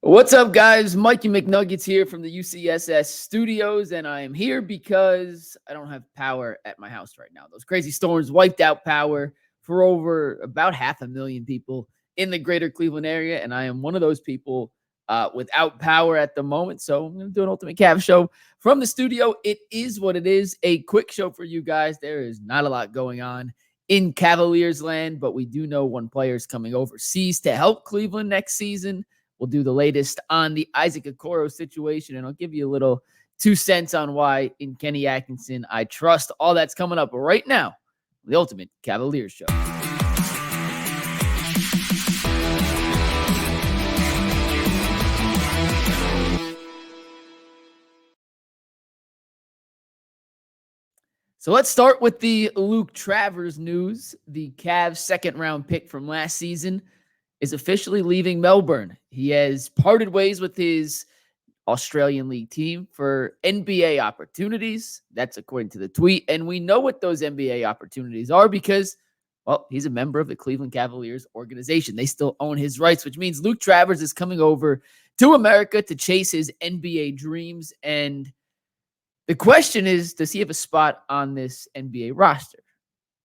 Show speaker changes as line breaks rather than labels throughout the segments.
What's up, guys? Mikey McNuggets here from the UCSS studios, and I am here because I don't have power at my house right now. Those crazy storms wiped out power for over about 500,000 people in the greater Cleveland area, and I am one of those people without power at the moment. So I'm going to do an Ultimate Cav show from the studio. It is what it is, a quick show for you guys. There is not a lot going on in Cavaliers land, but we do know one player is coming overseas to help Cleveland next season. We'll do the latest on the Isaac Okoro situation, and I'll give you a little 2 cents on why in Kenny Atkinson I trust. All that's coming up right now, the Ultimate Cavaliers Show. So let's start with the Luke Travers news. The Cavs' second-round pick from last season is officially leaving Melbourne. He has parted ways with his Australian League team for NBA opportunities. That's according to the tweet. And we know what those NBA opportunities are because, well, he's a member of the Cleveland Cavaliers organization. They still own his rights, which means Luke Travers is coming over to America to chase his NBA dreams. And the question is, does he have a spot on this NBA roster?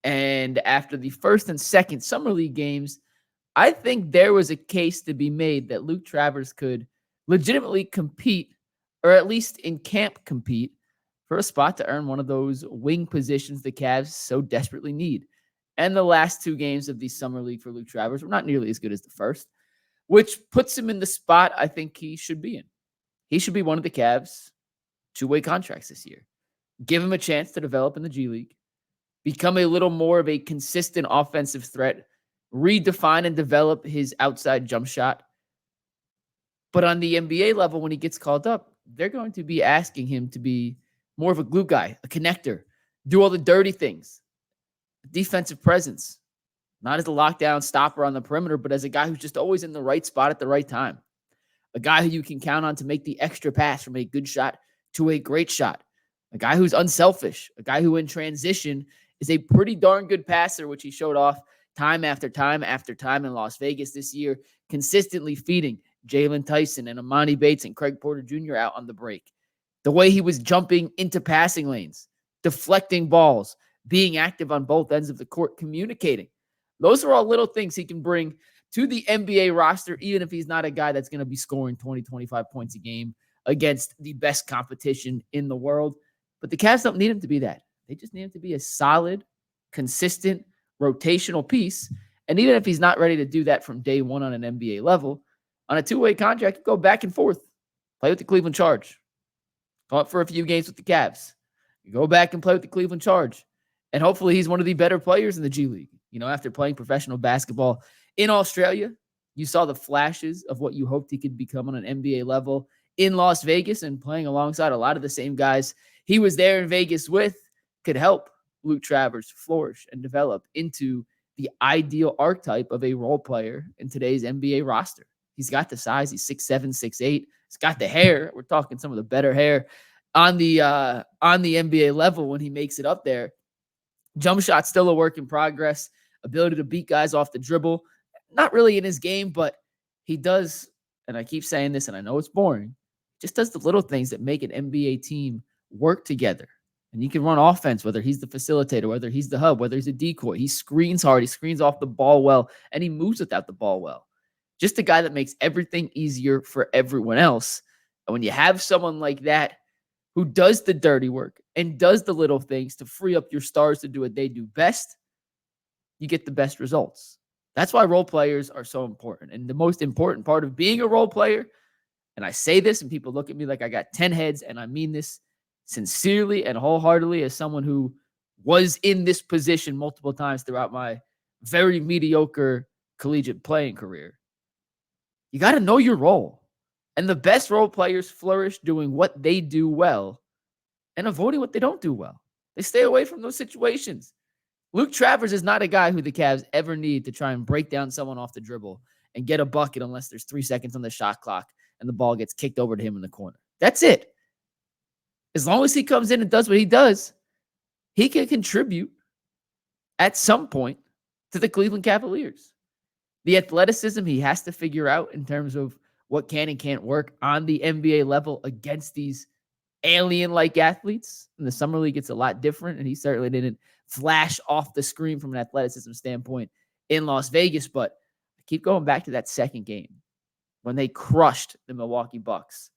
And after the first and second Summer League games, I think there was a case to be made that Luke Travers could legitimately compete, or at least in camp compete, for a spot to earn one of those wing positions the Cavs so desperately need. And the last 2 games of the Summer League for Luke Travers were not nearly as good as the first, which puts him in the spot I think he should be in. He should be one of the Cavs' 2-way contracts this year. Give him a chance to develop in the G League, become a little more of a consistent offensive threat, redefine and develop his outside jump shot. But on the NBA level, when he gets called up, they're going to be asking him to be more of a glue guy, a connector, do all the dirty things, defensive presence, not as a lockdown stopper on the perimeter, but as a guy who's just always in the right spot at the right time, a guy who you can count on to make the extra pass from a good shot to a great shot, a guy who's unselfish, a guy who in transition is a pretty darn good passer, which he showed off time after time after time in Las Vegas this year, consistently feeding Jalen Tyson and Amani Bates and Craig Porter Jr. out on the break. The way he was jumping into passing lanes, deflecting balls, being active on both ends of the court, communicating. Those are all little things he can bring to the NBA roster, even if he's not a guy that's going to be scoring 20, 25 points a game against the best competition in the world. But the Cavs don't need him to be that. They just need him to be a solid, consistent, rotational piece. And even if he's not ready to do that from day one on an NBA level, on a 2-way contract, you go back and forth. Play with the Cleveland Charge. Go up for a few games with the Cavs. You go back and play with the Cleveland Charge. And hopefully he's one of the better players in the G League. You know, after playing professional basketball in Australia, you saw the flashes of what you hoped he could become on an NBA level in Las Vegas, and playing alongside a lot of the same guys he was there in Vegas with could help Luke Travers flourish and develop into the ideal archetype of a role player in today's NBA roster. He's got the size. He's 6'7", 6'8". He's got the hair. We're talking some of the better hair on the NBA level when he makes it up there. Jump shot's still a work in progress. Ability to beat guys off the dribble. Not really in his game, but he does, and I keep saying this, and I know it's boring, just does the little things that make an NBA team work together. And he can run offense, whether he's the facilitator, whether he's the hub, whether he's a decoy. He screens hard. He screens off the ball well, and he moves without the ball well. Just a guy that makes everything easier for everyone else. And when you have someone like that who does the dirty work and does the little things to free up your stars to do what they do best, you get the best results. That's why role players are so important. And the most important part of being a role player, and I say this and people look at me like I got 10 heads, and I mean this sincerely and wholeheartedly as someone who was in this position multiple times throughout my very mediocre collegiate playing career. You got to know your role. And the best role players flourish doing what they do well and avoiding what they don't do well. They stay away from those situations. Luke Travers is not a guy who the Cavs ever need to try and break down someone off the dribble and get a bucket unless there's 3 seconds on the shot clock and the ball gets kicked over to him in the corner. That's it. As long as he comes in and does what he does, he can contribute at some point to the Cleveland Cavaliers. The athleticism he has to figure out in terms of what can and can't work on the NBA level against these alien-like athletes. In the summer league, it's a lot different, and he certainly didn't flash off the screen from an athleticism standpoint in Las Vegas. But I keep going back to that second game when they crushed the Milwaukee Bucks.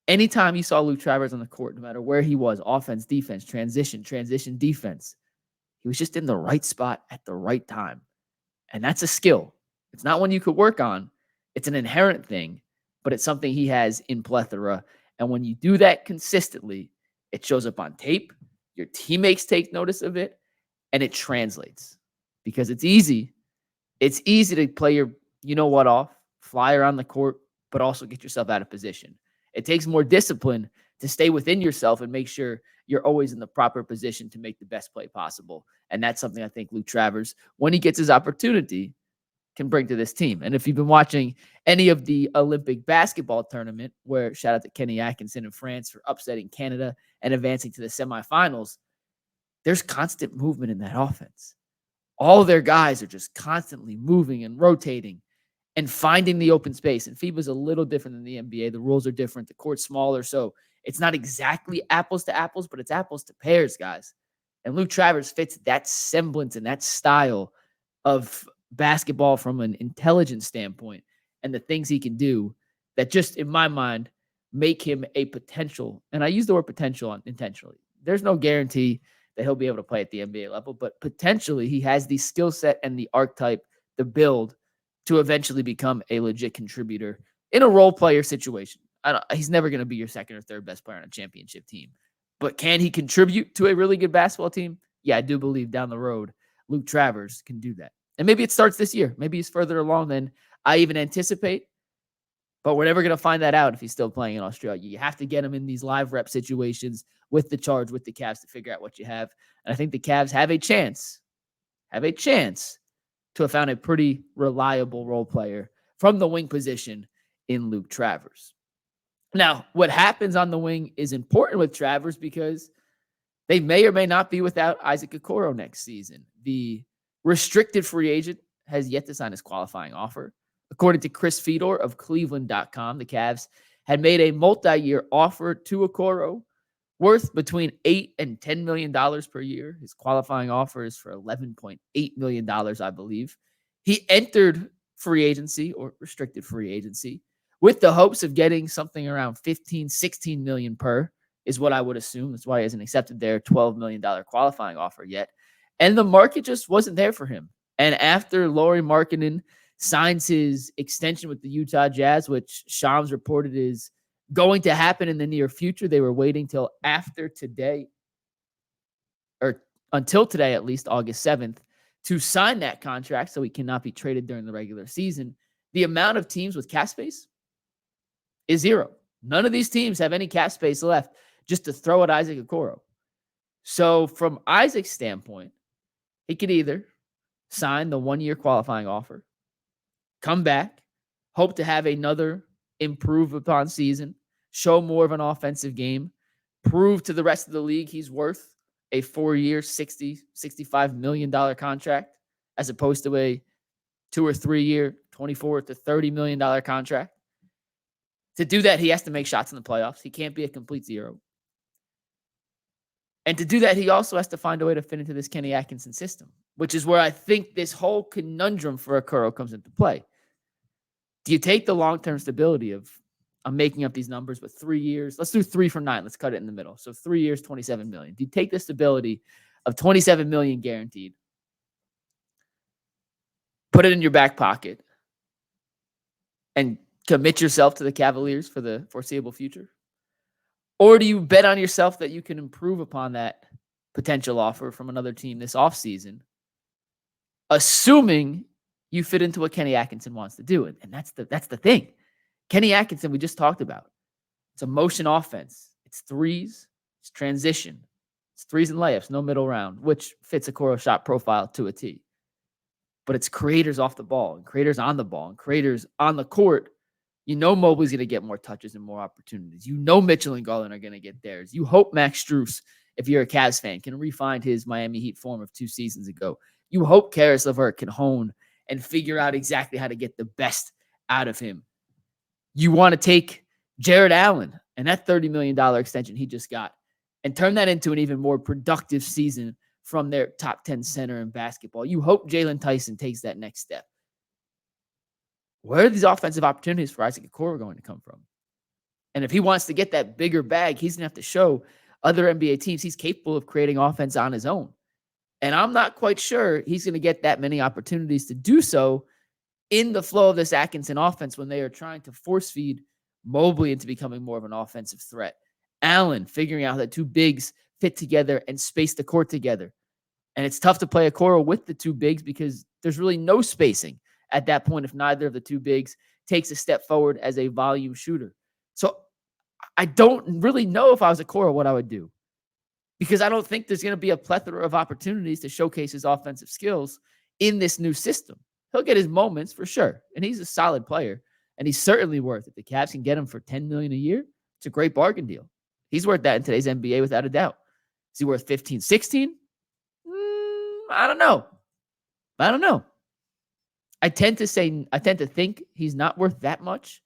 Anytime you saw Luke Travers on the court, no matter where he was, offense, defense, transition, defense, he was just in the right spot at the right time. And that's a skill. It's not one you could work on. It's an inherent thing, but it's something he has in plethora. And when you do that consistently, it shows up on tape. Your teammates take notice of it, and it translates because it's easy. It's easy to play your you-know-what off, fly around the court, but also get yourself out of position. It takes more discipline to stay within yourself and make sure you're always in the proper position to make the best play possible. And that's something I think Luke Travers, when he gets his opportunity, can bring to this team. And if you've been watching any of the Olympic basketball tournament, where shout out to Kenny Atkinson in France for upsetting Canada and advancing to the semifinals, there's constant movement in that offense. All their guys are just constantly moving and rotating and finding the open space. And FIBA is a little different than the NBA. The rules are different. The court's smaller. So it's not exactly apples to apples, but it's apples to pears, guys. And Luke Travers fits that semblance and that style of basketball from an intelligence standpoint and the things he can do that just, in my mind, make him a potential. And I use the word potential intentionally. There's no guarantee that he'll be able to play at the NBA level, but potentially he has the skill set and the archetype, the build to eventually become a legit contributor in a role player situation. He's never going to be your second or third best player on a championship team, but can he contribute to a really good basketball team? Yeah, I do believe down the road, Luke Travers can do that. And maybe it starts this year. Maybe he's further along than I even anticipate, but we're never going to find that out if he's still playing in Australia. You have to get him in these live rep situations with the Charge, with the Cavs to figure out what you have. And I think the Cavs have a chance to have found a pretty reliable role player from the wing position in Luke Travers. Now, what happens on the wing is important with Travers because they may or may not be without Isaac Okoro next season. The restricted free agent has yet to sign his qualifying offer. According to Chris Fedor of Cleveland.com, the Cavs had made a multi-year offer to Okoro worth between $8 and $10 million per year. His qualifying offer is for $11.8 million, I believe. He entered free agency or restricted free agency with the hopes of getting something around 15, 16 million per, is what I would assume. That's why he hasn't accepted their $12 million qualifying offer yet. And the market just wasn't there for him. And after Lauri Markkanen signs his extension with the Utah Jazz, which Shams reported is going to happen in the near future, they were waiting till after today, or until today, at least August 7th, to sign that contract so he cannot be traded during the regular season. The amount of teams with cap space is zero. None of these teams have any cap space left just to throw at Isaac Okoro. So from Isaac's standpoint, he could either sign the one-year qualifying offer, come back, hope to have another improve upon season, show more of an offensive game, prove to the rest of the league he's worth a 4-year, $65 million contract as opposed to a 2 or 3 year, $24 to $30 million contract. To do that, he has to make shots in the playoffs. He can't be a complete zero. And to do that, he also has to find a way to fit into this Kenny Atkinson system, which is where I think this whole conundrum for Okoro comes into play. Do you take the long-term stability of, I'm making up these numbers, but 3 years, let's do 3 for 9. Let's cut it in the middle. So 3 years, $27 million. Do you take the stability of $27 million guaranteed, put it in your back pocket, and commit yourself to the Cavaliers for the foreseeable future? Or do you bet on yourself that you can improve upon that potential offer from another team this offseason, assuming you fit into what Kenny Atkinson wants to do? And that's the thing. Kenny Atkinson, we just talked about. It's a motion offense. It's threes. It's transition. It's threes and layups, no middle round, which fits Okoro's shot profile to a T. But it's creators off the ball and creators on the ball and creators on the court. You know Mobley's going to get more touches and more opportunities. You know Mitchell and Garland are going to get theirs. You hope Max Strus, if you're a Cavs fan, can re-find his Miami Heat form of 2 seasons ago. You hope Karis LeVert can hone and figure out exactly how to get the best out of him. you want to take Jared Allen and that $30 million extension he just got and turn that into an even more productive season from their top 10 center in basketball. You hope Jalen Tyson takes that next step. Where are these offensive opportunities for Isaac Okoro going to come from? And if he wants to get that bigger bag, he's going to have to show other NBA teams he's capable of creating offense on his own. And I'm not quite sure he's going to get that many opportunities to do so in the flow of this Atkinson offense when they are trying to force feed Mobley into becoming more of an offensive threat. Allen figuring out that two bigs fit together and space the court together. And it's tough to play Okoro with the two bigs because there's really no spacing at that point if neither of the two bigs takes a step forward as a volume shooter. So I don't really know if I was Okoro what I would do, because I don't think there's going to be a plethora of opportunities to showcase his offensive skills in this new system. He'll get his moments for sure, and he's a solid player, and he's certainly worth it. The Cavs can get him for $10 million a year. It's a great bargain deal. He's worth that in today's NBA without a doubt. Is he worth 15, 16? I don't know. I tend to think he's not worth that much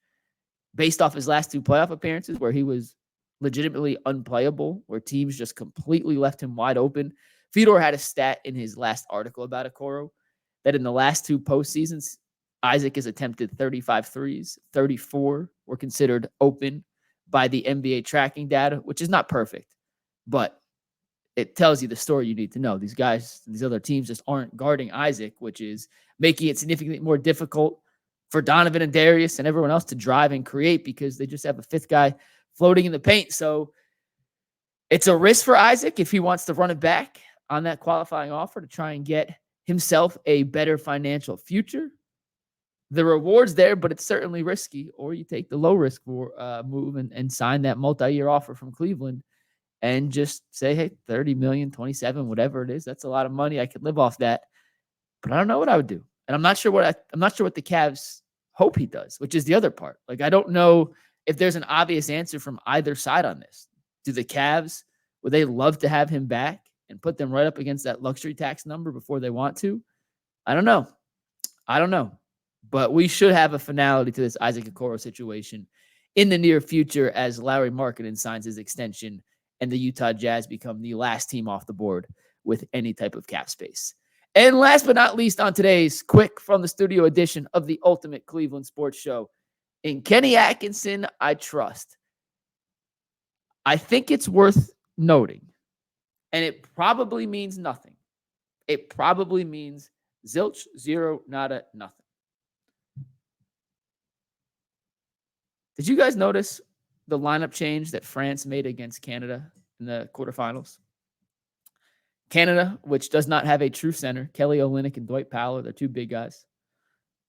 based off his last two playoff appearances where he was legitimately unplayable, where teams just completely left him wide open. Fedor had a stat in his last article about Okoro that in the last two postseasons, Isaac has attempted 35 threes, 34 were considered open by the NBA tracking data, which is not perfect, but it tells you the story you need to know. These guys, these other teams just aren't guarding Isaac, which is making it significantly more difficult for Donovan and Darius and everyone else to drive and create because they just have a fifth guy floating in the paint. So it's a risk for Isaac if he wants to run it back on that qualifying offer to try and get himself a better financial future. The reward's there, but it's certainly risky. Or you take the low risk move and sign that multi-year offer from Cleveland and just say, hey, 30 million, 27, whatever it is. That's a lot of money. I could live off that. But I don't know what I would do. And I'm not sure what the Cavs hope he does, which is the other part. Like, I don't know if there's an obvious answer from either side on this. Do the Cavs, would they love to have him back and put them right up against that luxury tax number before they want to? I don't know. But we should have a finality to this Isaac Okoro situation in the near future as Lauri Markkanen signs his extension and the Utah Jazz become the last team off the board with any type of cap space. And last but not least on today's quick from the studio edition of the Ultimate Cleveland Sports Show, in Kenny Atkinson, I trust. I think it's worth noting, and it probably means nothing. It probably means zilch, zero, nada, nothing. Did you guys notice the lineup change that France made against Canada in the quarterfinals? Canada, which does not have a true center, Kelly Olynyk and Dwight Powell, they're two big guys.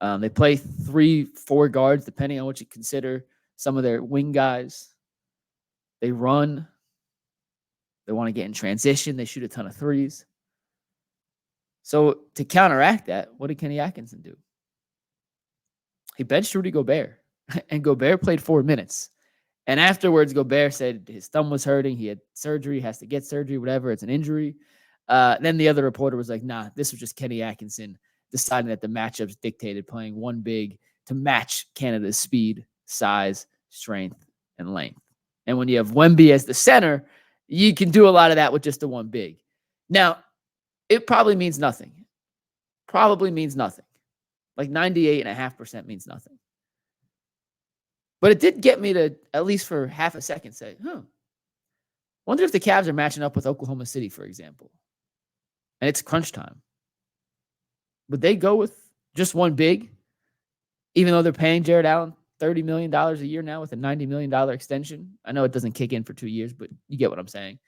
They play 3-4 guards, depending on what you consider some of their wing guys. They run. They want to get in transition. They shoot a ton of threes. So to counteract that, what did Kenny Atkinson do? He benched Rudy Gobert, and Gobert played 4 minutes. And afterwards, Gobert said his thumb was hurting. He had surgery, has to get surgery, whatever. It's an injury. Then the other reporter was like, nah, this was just Kenny Atkinson deciding that the matchups dictated playing one big to match Canada's speed, size, strength, and length. And when you have Wemby as the center, you can do a lot of that with just the one big. Now, it probably means nothing. Like 98.5% means nothing. But it did get me to, at least for half a second, say, wonder if the Cavs are matching up with Oklahoma City, for example. And it's crunch time. Would they go with just one big, even though they're paying Jared Allen $30 million a year now with a $90 million extension? I know it doesn't kick in for 2 years, but you get what I'm saying.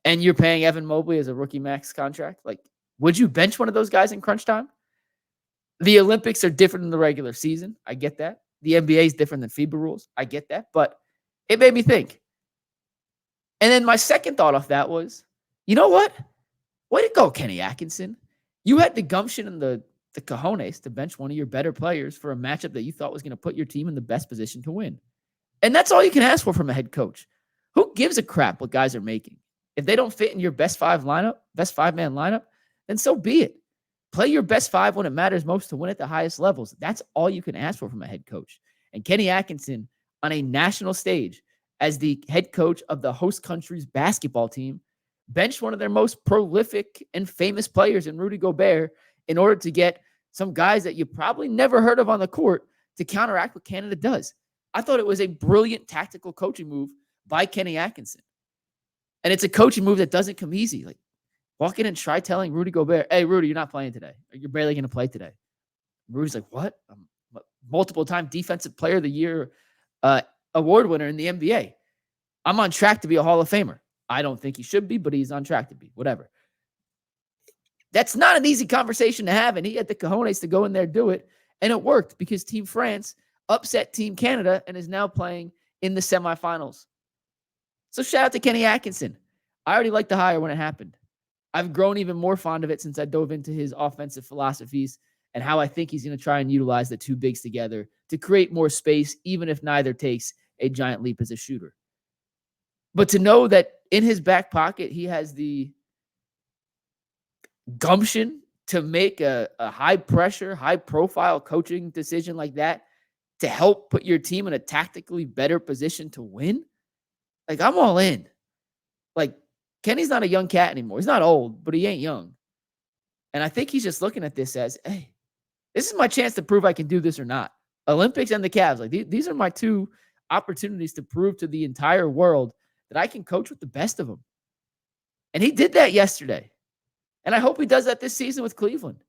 And you're paying Evan Mobley as a rookie max contract. Like, would you bench one of those guys in crunch time? The Olympics are different than the regular season. I get that. The NBA is different than FIBA rules. I get that. But it made me think. And then my second thought off that was, you know what? Way to go, Kenny Atkinson. You had the gumption and the cojones to bench one of your better players for a matchup that you thought was going to put your team in the best position to win. And that's all you can ask for from a head coach. Who gives a crap what guys are making? If they don't fit in your best five-man lineup, then so be it. Play your best five when it matters most to win at the highest levels. That's all you can ask for from a head coach. And Kenny Atkinson, on a national stage as the head coach of the host country's basketball team, benched one of their most prolific and famous players in Rudy Gobert in order to get some guys that you probably never heard of on the court to counteract what Canada does. I thought it was a brilliant tactical coaching move by Kenny Atkinson. And it's a coaching move that doesn't come easy. Like, walk in and try telling Rudy Gobert, hey, Rudy, you're not playing today. You're barely going to play today. Rudy's like, what? Multiple-time Defensive Player of the Year award winner in the NBA. I'm on track to be a Hall of Famer. I don't think he should be, but he's on track to be. Whatever. That's not an easy conversation to have, and he had the cojones to go in there and do it, and it worked because Team France upset Team Canada and is now playing in the semifinals. So shout out to Kenny Atkinson. I already liked the hire when it happened. I've grown even more fond of it since I dove into his offensive philosophies and how I think he's going to try and utilize the two bigs together to create more space, even if neither takes a giant leap as a shooter. But to know that in his back pocket, he has the gumption to make a high-pressure, high-profile coaching decision like that to help put your team in a tactically better position to win, like, I'm all in. Like, Kenny's not a young cat anymore. He's not old, but he ain't young. And I think he's just looking at this as, hey, this is my chance to prove I can do this or not. Olympics and the Cavs, like, these are my two opportunities to prove to the entire world that I can coach with the best of them. And he did that yesterday. And I hope he does that this season with Cleveland.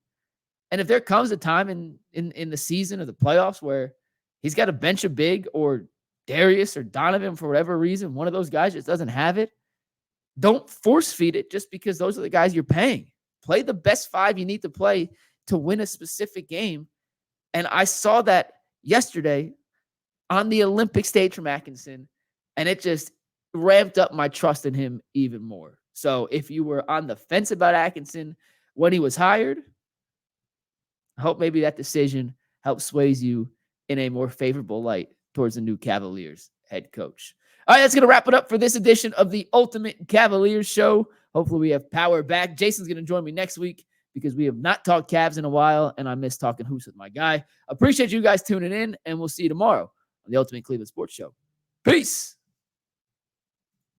And if there comes a time in the season or the playoffs where he's got to bench a big, or Darius or Donovan, for whatever reason, one of those guys just doesn't have it, don't force feed it just because those are the guys you're paying. Play the best five you need to play to win a specific game. And I saw that yesterday on the Olympic stage from Atkinson, and it just ramped up my trust in him even more. So if you were on the fence about Atkinson when he was hired, I hope maybe that decision helps sways you in a more favorable light towards the new Cavaliers head coach. All right, that's going to wrap it up for this edition of the Ultimate Cavaliers Show. Hopefully we have power back. Jason's going to join me next week because we have not talked Cavs in a while, and I miss talking hoops with my guy. Appreciate you guys tuning in, and we'll see you tomorrow on the Ultimate Cleveland Sports Show. Peace.